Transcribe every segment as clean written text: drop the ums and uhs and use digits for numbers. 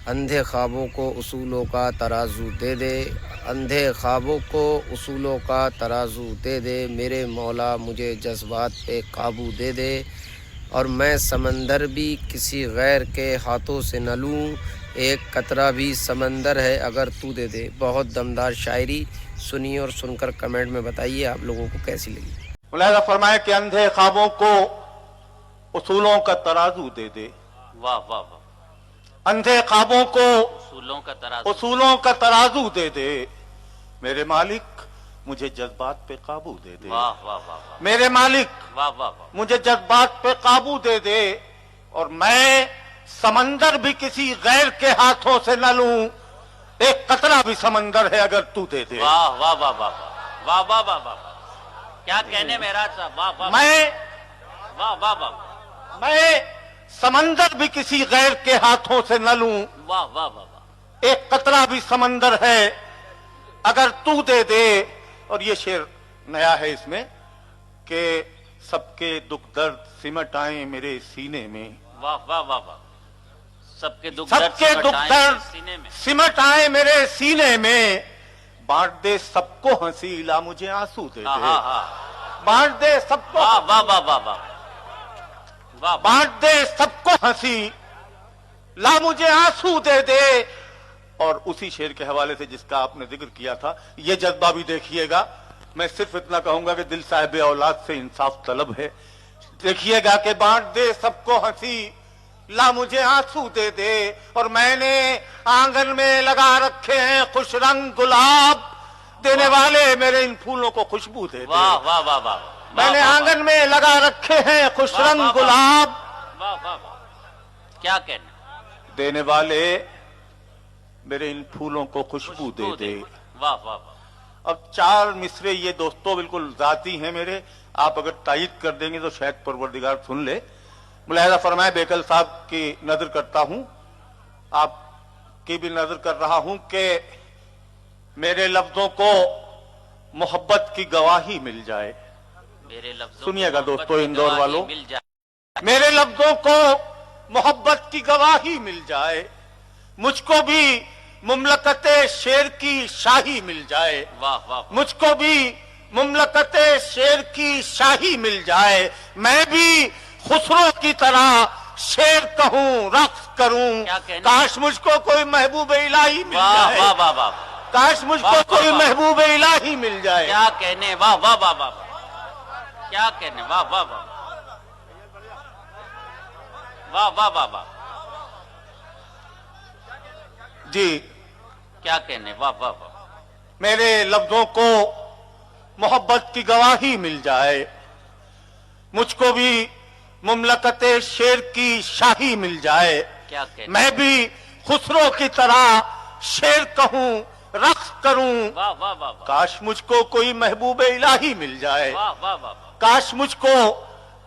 اندھے خوابوں کو اصولوں کا ترازو دے دے، اندھے خوابوں کو اصولوں کا ترازو دے دے، میرے مولا مجھے جذبات پہ قابو دے دے، اور میں سمندر بھی کسی غیر کے ہاتھوں سے نہ لوں، ایک قطرہ بھی سمندر ہے اگر تو دے دے۔ بہت دمدار شاعری سنیے اور سن کر کمنٹ میں بتائیے آپ لوگوں کو کیسی لگی۔ مولانا فرمائے کہ اندھے خوابوں کو اصولوں کا ترازو دے دے۔ واہ واہ واہ، اندھے خوابوں کو اصولوں کا ترازو دے دے، میرے مالک مجھے جذبات پہ قابو دے دے۔ واہ واہ واہ واہ، میرے مالک واہ واہ واہ، مجھے جذبات پہ قابو دے دے، اور میں سمندر بھی کسی غیر کے ہاتھوں سے نہ لوں، ایک قطرہ بھی سمندر ہے اگر تو دے دے۔ واہ واہ واہ واہ واہ واہ واہ واہ، کیا کہنے معراج صاحب، واہ واہ واہ واہ واہ، میں سمندر بھی کسی غیر کے ہاتھوں سے نہ لوں، واہ واہ واہ، ایک قطرہ بھی سمندر ہے اگر تو دے دے۔ اور یہ شعر نیا ہے اس میں کہ سب کے دکھ درد سمٹ آئیں میرے سینے میں، واہ واہ واہ واہ، سب کے دکھ درد سینے میں، سمٹ آئیں میرے سینے میں، بانٹ دے سب کو ہنسی لا مجھے آنسو دے دے۔ بانٹ دے سب کو، واہ واہ واہ واہ واہ، بانٹ دے سب کو ہنسی لا مجھے آنسو دے دے۔ اور اسی شعر کے حوالے سے جس کا آپ نے ذکر کیا تھا، یہ جذبہ بھی دیکھیے گا۔ میں صرف اتنا کہوں گا کہ دل صاحب اولاد سے انصاف طلب ہے۔ دیکھیے گا کہ بانٹ دے سب کو ہنسی لا مجھے آنسو دے دے، اور میں نے آنگن میں لگا رکھے ہیں خوش رنگ گلاب، دینے والے میرے ان پھولوں کو خوشبو دے دے۔ واہ واہ واہ واہ، میں نے آنگن میں لگا رکھے ہیں خوش رنگ گلاب، واہ واہ واہ، کیا کہنا، دینے والے میرے ان پھولوں کو خوشبو دے دے۔ واہ واہ واہ، اب چار مصرے یہ دوستوں بالکل ذاتی ہیں میرے، آپ اگر تائید کر دیں گے تو شاید پروردگار سن لے۔ ملاحظہ فرمائے، بیکل صاحب کی نظر کرتا ہوں، آپ کی بھی نظر کر رہا ہوں کہ میرے لفظوں کو محبت کی گواہی مل جائے۔ میرے لفظوں سنیے گا کو دوستو محبت کی اندور گواہی والوں، مل جائے، میرے لفظوں کو محبت کی گواہی مل جائے، مجھ کو بھی مملکت شیر کی شاہی مل جائے، واہ واہ، مجھ کو بھی مملکت شیر کی شاہی مل جائے، میں بھی خسرو کی طرح شیر کہوں رقص کروں، کاش مجھ کو کوئی محبوب الہی مل جائے، واہ واہ واہ، کاش مجھ کو کوئی محبوب الہی مل جائے۔ کیا کہنے، واہ واہ واہ واہ، کیا کہنے، واہ واہ واہ، واہ واہ واہ واہ، جی کیا کہنے، واہ واہ واہ، میرے لفظوں کو محبت کی گواہی مل جائے، مجھ کو بھی مملکت شیر کی شاہی مل جائے، کیا کہنے، میں بھی خسرو کی طرح شیر کہوں رقص کروں، واہ واہ واہ واہ، کاش مجھ کو کوئی محبوب الہی مل جائے، واہ واہ واہ، کاش مجھ کو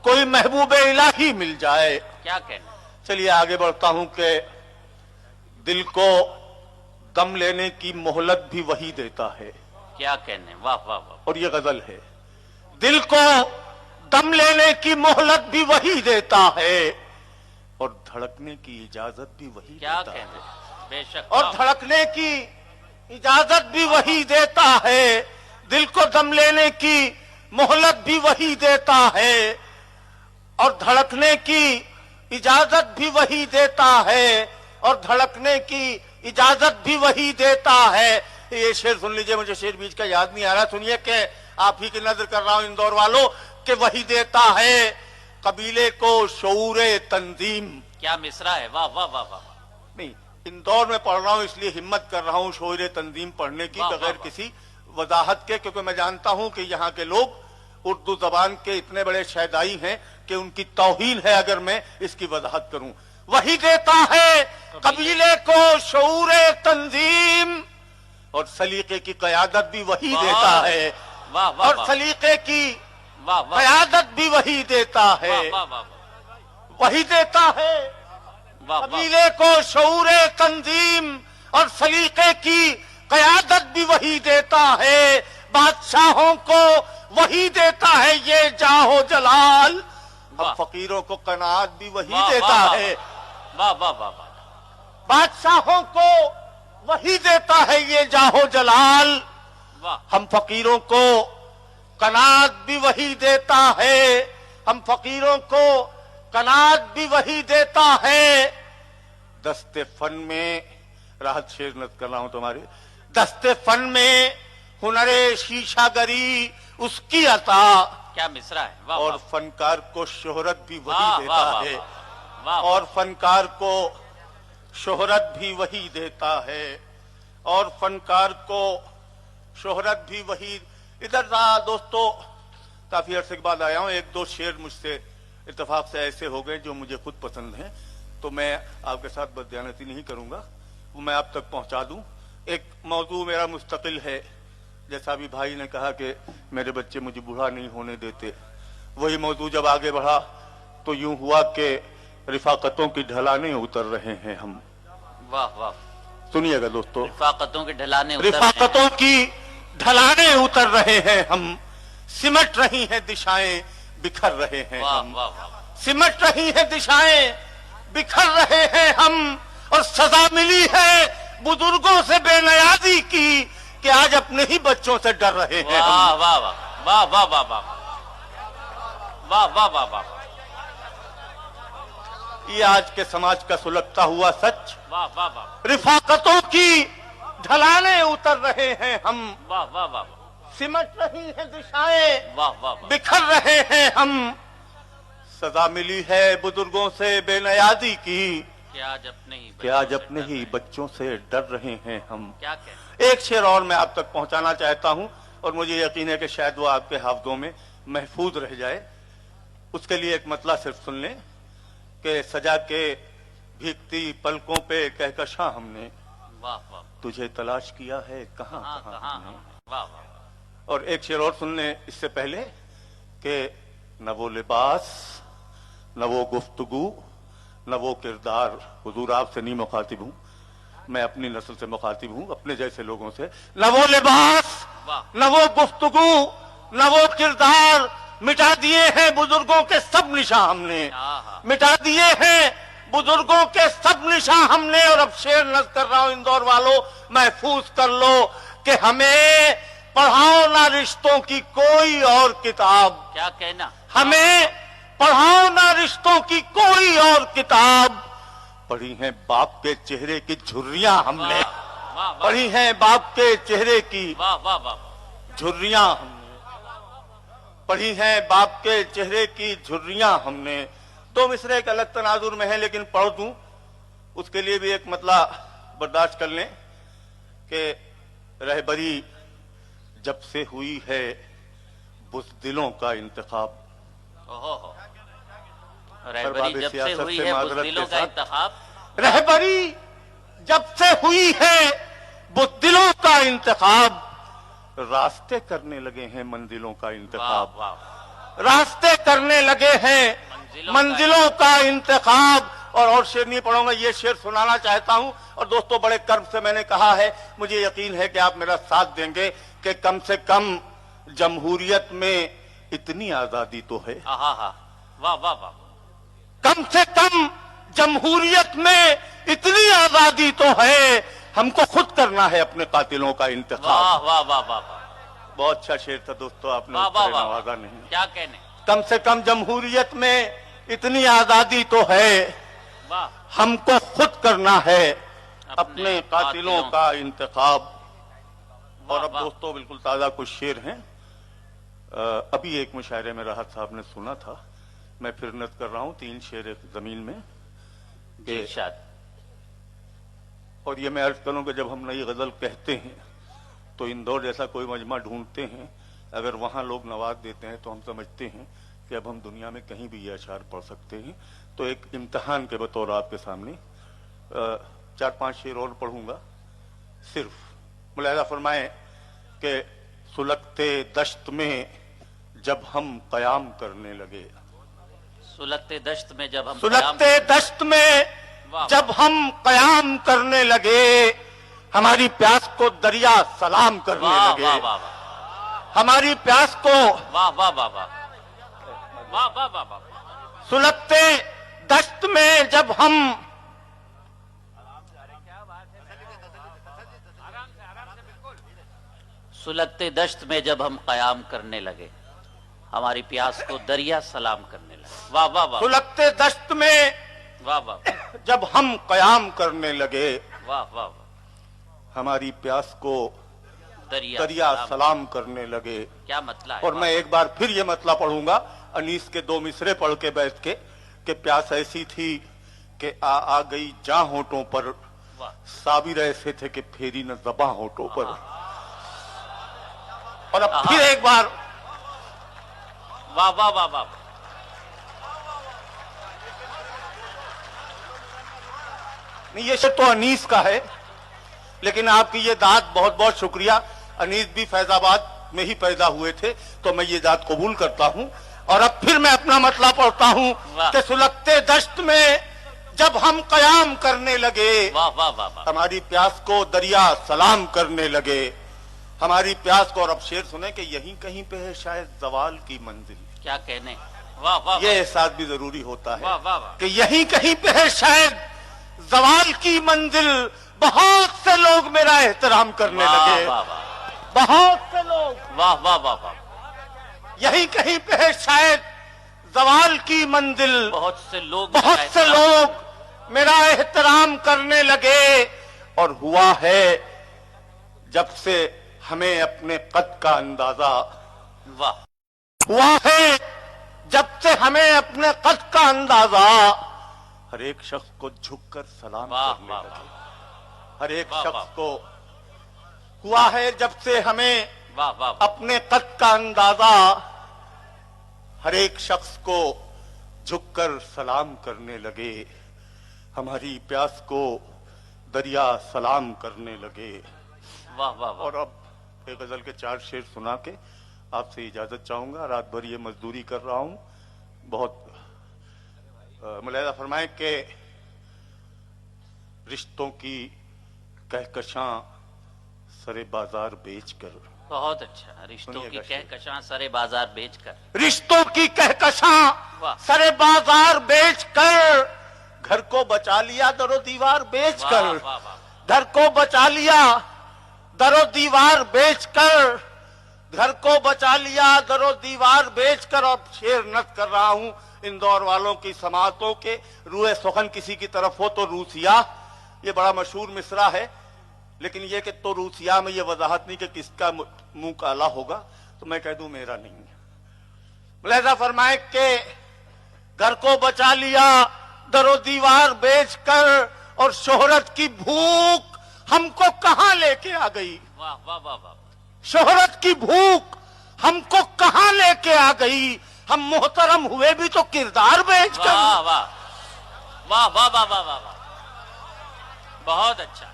کوئی محبوب الہی مل جائے۔ کیا کہنے، چلیے آگے بڑھتا ہوں کہ دل کو دم لینے کی مہلت بھی وہی دیتا ہے، کیا کہنے، واہ واہ واہ، اور یہ غزل ہے، دل کو دم لینے کی مہلت بھی وہی دیتا ہے، اور دھڑکنے کی اجازت بھی وہی کیا دیتا ہے، کہنے، بے شک، اور دھڑکنے کی اجازت بھی وہی دیتا ہے، دل کو دم لینے کی مہلت بھی وہی دیتا ہے، اور دھڑکنے کی اجازت بھی وہی دیتا ہے، اور دھڑکنے کی اجازت بھی وہی دیتا ہے۔ یہ شعر سن لیجئے، مجھے شعر بیچ کا یاد نہیں آ رہا، سنیے کہ آپ ہی کی نظر کر رہا ہوں اندور والوں، کہ وہی دیتا ہے قبیلے کو شعور تنظیم۔ کیا مصرع ہے، واہ واہ واہ واہ، نہیں، اندور میں پڑھ رہا ہوں اس لیے ہمت کر رہا ہوں شعور تنظیم پڑھنے کی واہ بغیر واہ، کسی وضاحت کے، کیونکہ میں جانتا ہوں کہ یہاں کے لوگ اردو زبان کے اتنے بڑے شیدائی ہیں کہ ان کی توہین ہے اگر میں اس کی وضاحت کروں۔ وہی دیتا ہے قبیلے کو شعور تنظیم، اور سلیقے کی قیادت بھی وہی دیتا ہے، واہ واہ اور واہ، سلیقے کی واہ واہ، قیادت بھی وہی دیتا ہے، واہ واہ واہ، وہی دیتا ہے واہ واہ، قبیلے کو شعور تنظیم، اور سلیقے کی قیادت بھی وہی دیتا ہے، بادشاہوں کو وہی دیتا ہے یہ جاہ و جلال، اب واہ، فقیروں کو قناعت بھی وہی واہ دیتا واہ ہے، واہ واہ واہ واہ، بادشاہ बादशाहों को वही देता है ये जाहो जलाल, वाह हम फकीरों को कनात भी वही देता है, हम फकीरों को कनात भी वही देता है। दस्ते फन में, राहत शेर नत कर रहा हूं तुम्हारे, दस्ते फन में हुनरे शीशागरी उसकी अता, क्या मिसरा है, वाह और वाह, फनकार को शोहरत भी वाह, वही वाह, देता वाह, है, वाह, और फनकार को शोहरत भी वही देता है, और फनकार को शोहरत भी वही। इधर रहा दोस्तों, काफी अरसे के बाद आया हूं, एक दो शेर मुझसे इत्तेफाक से ऐसे हो गए जो मुझे खुद पसंद हैं, तो मैं आपके साथ बददियानती नहीं करूंगा, वो मैं आप तक पहुंचा दूं। एक मौजू मेरा मुस्तकिल है, जैसा अभी भाई ने कहा कि मेरे बच्चे मुझे बूढ़ा नहीं होने देते, वही मौजू जब आगे बढ़ा तो यूं हुआ कि रिफाकतों की ढलाने उतर रहे हैं हम। वाह वाह, सुनिएगा दोस्तों, रिफाकतों के ढलाने उतर रहे हैं। रिफाकतों की ढलाने उतर रहे हैं हम, सिमट रही हैं दिशाएं बिखर रहे हैं वाह हम, वाह वाह, सिमट रही हैं दिशाएं बिखर रहे हैं हम, और सजा मिली है बुजुर्गों से बेनियाजी की कि आज अपने ही बच्चों से डर रहे हैं वाह हम। वाह वाह वाह वाह वाह वाह वाह वाह वाह वाह, ये आज के समाज का सुलगता हुआ सच। वाह वाह वाह, रिफाकतों की ढलाने उतर रहे हैं हम, वाह वाह वाह, सिमट रही हैं दिशाएं वाह वाह वाह, बिखर रहे हैं हम, सजा मिली है बुजुर्गों से बेनियाजी की कि आज अपने ही कि आज अपने ही बच्चों से डर रहे हैं हम। क्या कहें, एक शेर और मैं आप तक पहुंचाना चाहता हूं, और मुझे यकीन है कि शायद वो आपके हाफजों में महफूज रह जाए। उसके लिए एक मतला सिर्फ सुन लें कि सजा के भीगती पलकों पे कहकशां हमने, वाह वाह, तुझे तलाश किया है कहां हाँ कहां कहाँ हमने। वाह वाह, और एक शेर और सुन लें इससे पहले कि न वो लिबास, न वो गुफ्तगू, न वो किरदार, हुजूर आपसे नहीं मुखातिब हूं, मैं अपनी नस्ल से मुखातिब हूं, अपने जैसे लोगों से। न वो लिबास, वाह, न वो गुफ्तगू, न वो किरदार, मिटा दिए हैं बुजुर्गों के सब निशान हमने, आहा, मिटा दिए हैं बुजुर्गों के सब निशान हमने। और अब शेर नज़ कर रहा हूं इंदौर वालों, महफूज कर लो कि हमें पढ़ाओ ना रिश्तों की कोई और किताब, क्या कहना, हमें पढ़ाओ ना रिश्तों की कोई और किताब। पढ़ी हैं बाप के चेहरे की झुर्रियां हमने, वाह वाह पढ़ी हैं बाप के चेहरे की वाह वाह वाह, झुर्रियां हमने, पढ़ी हैं बाप के चेहरे की झुर्रियां हमने। दो मिसरे एक अलग तनाजुर में है, लेकिन पढ़ दूं उसके लिए भी एक मतला बर्दाश्त कर लें कि रहबरी जब से हुई है बुज़दिलों का इंतखाब, ओहो हो, रहबरी जब से हुई है बुज़दिलों का इंतखाब, रहबरी जब से हुई है बुज़दिलों का इंतखाब, रास्ते करने लगे हैं मंजिलों का वाह इंतखाब, वाह, रास्ते करने लगे हैं मंजिलों का इंतखाब। और शेर नहीं पढ़ूंगा, ये शेर सुनाना चाहता हूं। और दोस्तों, बड़े कर्म से मैंने कहा है, मुझे यकीन है कि आप मेरा साथ देंगे कि कम से कम जमहूरियत में इतनी आजादी तो है, आहा हा, वाह वाह वाह, कम से कम जमहूरियत में इतनी आजादी तो है, हमको खुद करना है अपने कातिलों का वाह इंतखाब। वाह वाह वाह वाह, बहुत अच्छा शेर था दोस्तों, आपने वाह उस वाह पर वाह, नवाजा नहीं। क्या कहने, कम से कम जमहूरियत में इतनी आजादी तो है, वाह, हमको खुद करना है अपने कातिलों का इंतखाब। और अब वाह, दोस्तों बिल्कुल ताजा कुछ शेर हैं, अभी एक मुशायरे में राहत साहब ने सुना था, मैं फिर नत कर रहा हूं, 3 शेर एक जमीन में। जी इरशाद, और ये मैं अर्ज करूं कि जब हम नई गजल कहते हैं तो इंदौर जैसा कोई मजमा ढूंढते हैं, अगर वहां लोग नवाज देते हैं तो हम समझते हैं कि अब हम दुनिया में कहीं भी ये अशार पढ़ सकते हैं। तो एक इम्तिहान के बतौर आपके सामने 4-5 शेर और पढ़ूंगा। सिर्फ मुलाहिजा फरमाएं कि सुलगते दश्त में जब हम कयाम करने लगे, सुलगते दश्त में जब हम सुलगते दश्त में वाह, जब हम कयाम करने लगे, हमारी प्यास को दरिया सलाम करने वाह लगे, वाह वाह वाह, हमारी प्यास को वाह वाह वाह वाह वाह वाह वाह वाह, सुलगते दश्त में जब हम सुलगते दश्त में जब हम कयाम करने लगे, हमारी प्यास को दरिया सलाम करने लगे। वाह वाह वाह, सुलगते दश्त में वाह वाह, जब हम कयाम करने लगे, वाह वाह वाह, हमारी प्यास को दरिया दरिया सलाम करने लगे। क्या मतला है? और मैं एक बार फिर ये मतला पढ़ूंगा, अनीस के 2 मिसरे पढ़ के बैठ के, कि प्यास ऐसी थी कि आ गई जा होठों पर, वाह, साबिर ऐसे थे कि फेरी न ज़बां होठों पर। और अब फिर एक बार वाह वाह वाह वाह, नहीं, ये शेर तो अनीस का है, लेकिन आपकी ये दाद बहुत बहुत शुक्रिया। अनीस भी फैजाबाद में ही पैदा हुए थे, तो मैं ये दाद कबूल करता हूं। और अब फिर मैं अपना मतला पढ़ता हूं कि सुलगते दश्त में जब हम कयाम करने लगे, वाह वाह वाह वाह, हमारी प्यास को दरिया सलाम करने लगे, हमारी प्यास को। और अब शेर सुने कि यहीं कहीं पे है शायद जवाल की मंजिल। क्या कहने, वाह वाह, ये एहसास भी जरूरी होता है वाह वाह वाह, कि यहीं कहीं पे है शायद जवाल की मंजिल। बहुत से लोग मेरा एहतराम करने लगे, वाह वाह, बहुत से लोग, वाह वाह वाह वाह, यहीं कहीं पे है शायद जवाल की मंजिल। बहुत से लोग, बहुत से लोग मेरा एहतराम करने लगे। और हुआ है जब से हमें अपने कद का अंदाजा, वाह, हुआ है जब से हमें अपने कद का अंदाजा, हर एक शख्स को झुककर सलाम वाह करने वाह, लगे। हर एक वाह, वाह। शख्स को हुआ है जब से हमें वाह वाह, अपने कद का अंदाजा, हर एक शख्स को झुककर सलाम करने लगे। हमारी प्यास को दरिया सलाम करने लगे। वाह वाह वाह, और अब एक गजल के 4 शेर सुना के आपसे इजाजत चाहूंगा। रात भर ये मजदूरी कर रहा हूं, बहुत मुलाहिजा फरमाएं कि रिश्तों की कहकशां सरे बाजार बेचकर, बहुत अच्छा, रिश्तों की कहकशां सरे बाजार बेचकर, रिश्तों की कहकशां वाह, सरे बाजार बेचकर, घर को बचा लिया दरो दीवार वाह बेचकर, वाह वाह, घर को बचा लिया दरो दीवार बेचकर, घर को बचा लिया दरो दीवार बेचकर। और शेर नत कर रहा हूं इंदौर वालों की समातों के, रूए सुखन किसी की तरफ हो तो रूसिया, ये बड़ा मशहूर मिसरा है, लेकिन ये कि तो रूसिया में ये वजाहत नहीं कि किसका मुंह काला होगा, तो मैं कह दूं मेरा नहीं। मुलाहिजा फरमाए के घर को बचा लिया दरो दीवार बेचकर, और शोहरत की भूख हमको कहां लेके आ गई, वाह वाह वाह वाह, शोहरत की भूख हमको कहां लेके आ गई। हम मोहतरम हुए भी तो किरदार बेचकर। वाह वाह वाह वाह वाह वाह वाह, बहुत अच्छा,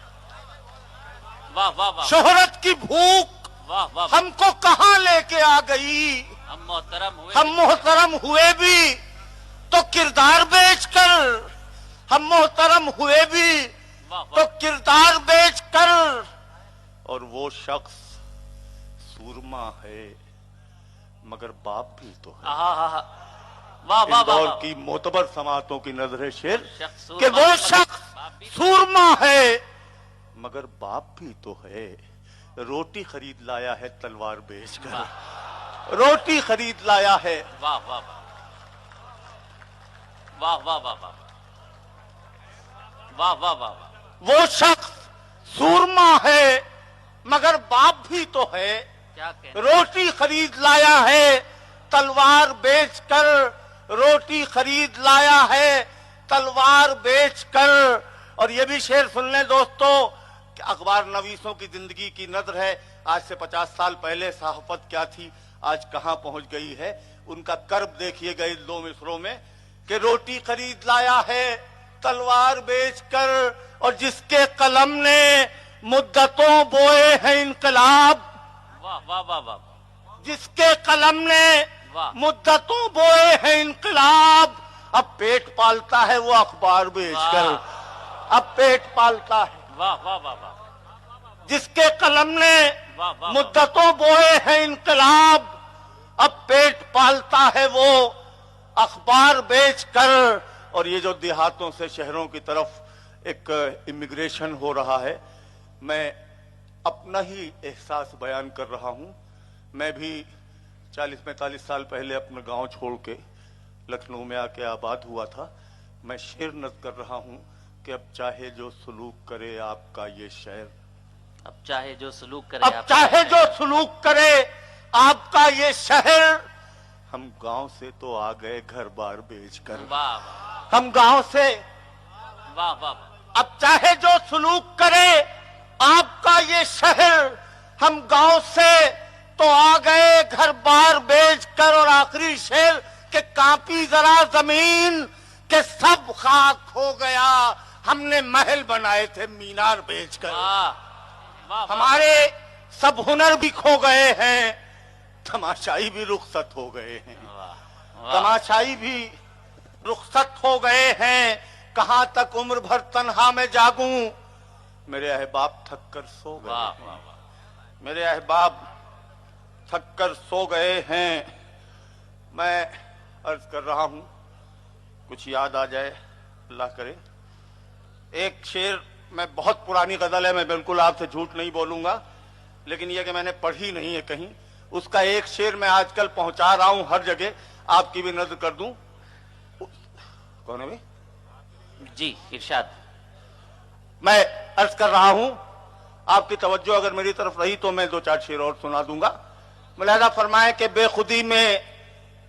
वाह वाह वाह, शोहरत की भूख वाह वाह, हमको कहां लेके आ गई। हम मोहतरम हुए, हम मोहतरम हुए भी तो किरदार बेचकर, हम मोहतरम हुए भी वाह तो वाह, किरदार बेचकर। और वो शख्स सूरमा है मगर बाप भी तो है। आहा हा हा, वाह वाह इंदौर वाह, की मोतबर समातों की नजर शेर शख्स कि वो सूरमा शख्स बाप भी- सूरमा है मगर बाप भी तो है। रोटी खरीद लाया है तलवार बेचकर, रोटी खरीद लाया है। वाह वाह वाह, वाह वाह वाह वाह, वाह वाह वाह वाह, वो शख्स सूरमा है मगर बाप भी तो है। क्या कहना, रोटी खरीद लाया है तलवार बेचकर, रोटी खरीद लाया है तलवार बेचकर। और ये भी शेर सुन लें दोस्तों कि अखबार नवीसों की जिंदगी की नजर है। आज से 50 साल पहले सहाफत क्या थी, आज कहां पहुंच गई है। उनका कर्ब देखिएगा इन 2 मिसरों में कि रोटी खरीद लाया है तलवार बेचकर, और जिसके कलम ने मुद्दतों बोए हैं इनकलाब, वाह वाह वाह वाह, जिसके कलम ने वाह, मुद्दतों बोए हैं इनकलाब, अब पेट पालता है वो अखबार बेचकर, अब पेट पालता है। वाह वाह वाह वाह, जिसके कलम ने वाह वाह, मुद्दतों बोए हैं इनकलाब, अब पेट पालता है वो अखबार बेचकर। और ये जो देहातों से शहरों की तरफ एक इमिग्रेशन हो रहा है, मैं अपना ही एहसास बयान कर रहा हूं। मैं भी 40-45 साल पहले अपना गांव छोड़ के लखनऊ में आके आबाद हुआ था। मैं शेर नज़्म कर रहा हूं कि अब चाहे जो सलूक करे आपका ये शहर, अब चाहे जो सलूक करे, अब चाहे जो सलूक करे आपका ये शहर, हम गांव से तो आ गए घर बार बेचकर। वाह वाह हम गांव से, वाह वाह, अब चाहे जो सलूक करे आपका ये शहर, हम गांव से तो आ गए घर बार बेचकर। और आखिरी शेर के कांपी जरा जमीन के सब खाक हो गया, हमने महल बनाए थे मीनार बेचकर। वाह, हमारे सब हुनर भी खो गए हैं, तमाशाई भी रुखसत हो गए हैं, तमाशाई भी रुखसत हो गए हैं। कहां तक उम्र भर तन्हा में जागूं, मेरे अहबाब थक कर सो गए हैं, मेरे अहबाब थक कर सो गए हैं। मैं अर्ज कर रहा हूं, कुछ याद आ जाए अल्लाह करे। एक शेर, मैं बहुत पुरानी गजल है, मैं बिल्कुल आपसे झूठ नहीं बोलूंगा, लेकिन यह कि मैंने पढ़ी नहीं है कहीं, उसका एक शेर मैं आजकल पहुंचा रहा हूं हर जगह, आपकी भी नजर कर दूं। कौन है भाई? जी इरशाद। मैं अर्ज कर रहा हूं, आपकी तवज्जो अगर मेरी तरफ रही तो मैं 2-4 शेर और सुना दूंगा। मुलाहिजा फरमाए कि बेखुदी में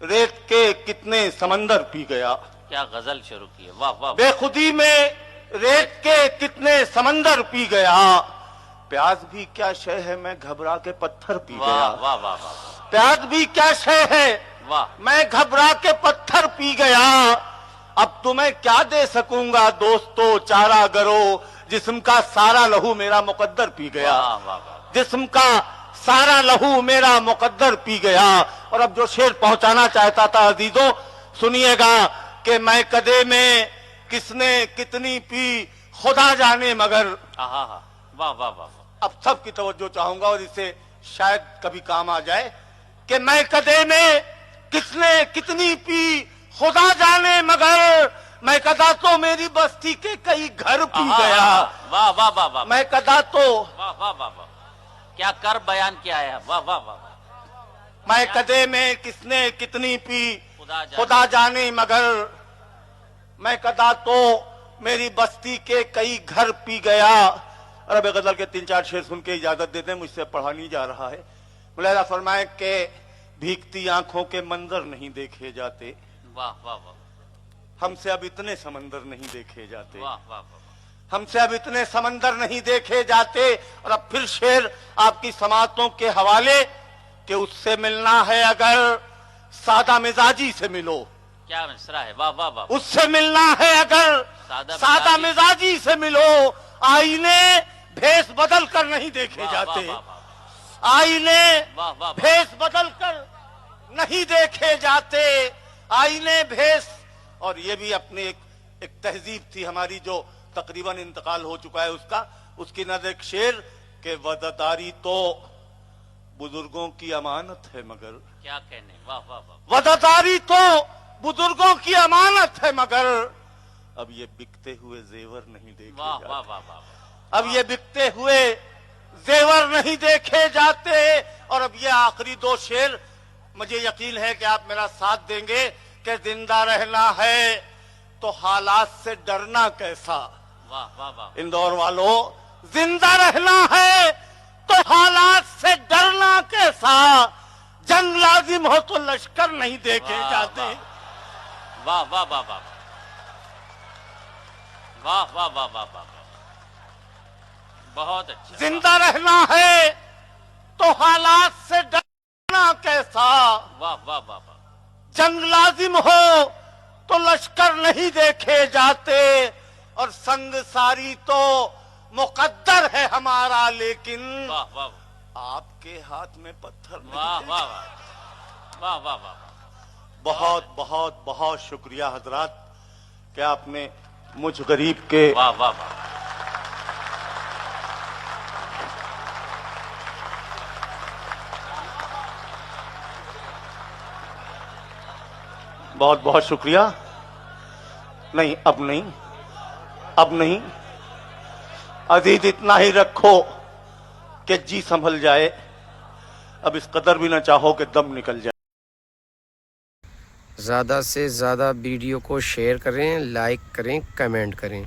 रेत के कितने समंदर पी गया। क्या गजल शुरू की है, वाह वाह। बेखुदी में रेत के कितने समंदर पी गया, प्याज भी क्या शय है मैं घबरा के पत्थर पी गया। वाह वाह वाह, प्याज भी क्या शय है वाह, मैं घबरा के पत्थर पी गया। अब तुम्हें क्या दे सकूंगा दोस्तों चारा गरो, जिस्म का सारा लहू मेरा मुकद्दर पी गया, जिस्म का सारा लहू मेरा मुकद्दर पी गया। और अब जो शेर पहुंचाना चाहता था अजीजों, सुनिएगा कि मैं कदे में किसने कितनी पी खुदा जाने मगर। वाह वाह वाह। अब सबकी तवज्जो चाहूंगा और इससे शायद कभी काम आ जाए कि मैं कदे में किसने कितनी पी खुदा जाने मगर, मैं कदा तो मेरी बस्ती के कई घर पी गया। वाह वाह वाह वाह, मैं कदा तो, वाह वाह वाह वाह, क्या कर बयान किया है, वाह वाह वाह। मैं कदे में किसने कितनी पी खुदा जाने मगर, मैं कदा तो मेरी बस्ती के कई घर पी गया। और अब गजल के 3-4 शेर सुन के इजाजत दे दें, मुझसे पढ़ा नहीं जा रहा है। मुलाहिजा फरमाए कि भीगती आंखों के मंजर नहीं देखे जाते, वाह वाह वाह, हमसे अब इतने समंदर नहीं देखे जाते, वाह वाह वाह, हमसे अब इतने समंदर नहीं देखे जाते। और अब फिर शेर आपकी समातों के हवाले कि उससे मिलना है अगर सादा मिजाजी से मिलो। क्या मिसरा है, वाह वाह वाह। उससे मिलना है अगर सादा मिजाजी से मिलो, आईने भेष बदल कर नहीं देखे जाते, आईने भेष बदल कर नहीं देखे जाते, आईने भेष। और ये भी अपनी एक तहजीब थी हमारी जो तकरीबन इंतकाल हो चुका है उसका, उसकी नजर एक शेर के वफादारी तो बुजुर्गों की अमानत है मगर। क्या कहने, वाह वाह वाह। वफादारी तो बुजुर्गों की अमानत है मगर, अब ये बिकते हुए जेवर नहीं देखे वाह जाते। वाह वाह वाह, अब ये बिकते हुए जेवर नहीं देखे जाते। और अब ये आखिरी 2 शेर, मुझे यकीन है कि आप मेरा साथ देंगे कि जिंदा रहना है तो हालात से डरना कैसा। वाह वाह वाह। इंदौर वालों, जिंदा रहना है तो हालात से डरना कैसा, जंग लाजिम हो तो लश्कर नहीं देखे जाते। वाह वाह वाह वाह, वाह वाह वाह वाह वाह, बहुत अच्छा। जिंदा रहना है तो हालात से डरना कैसा, वाह वाह वाह वाह, जंग लाजिम हो तो लश्कर नहीं देखे जाते। और संग सारी तो मुकद्दर है हमारा, लेकिन वाह वाह, आपके हाथ में पत्थर नहीं। वाह वाह वाह वाह वाह। बहुत बहुत बहुत शुक्रिया हजरात कि आपने मुझ गरीब के, वाह वाह वाह, बहुत बहुत शुक्रिया। नहीं, अब नहीं, अब नहीं, अजीज इतना ही रखो کہ جی سنبھل جائے، اب اس قدر بھی نہ چاہو کہ دم نکل جائے۔ زیادہ سے زیادہ ویڈیو کو شیئر کریں، لائک کریں، کمنٹ کریں۔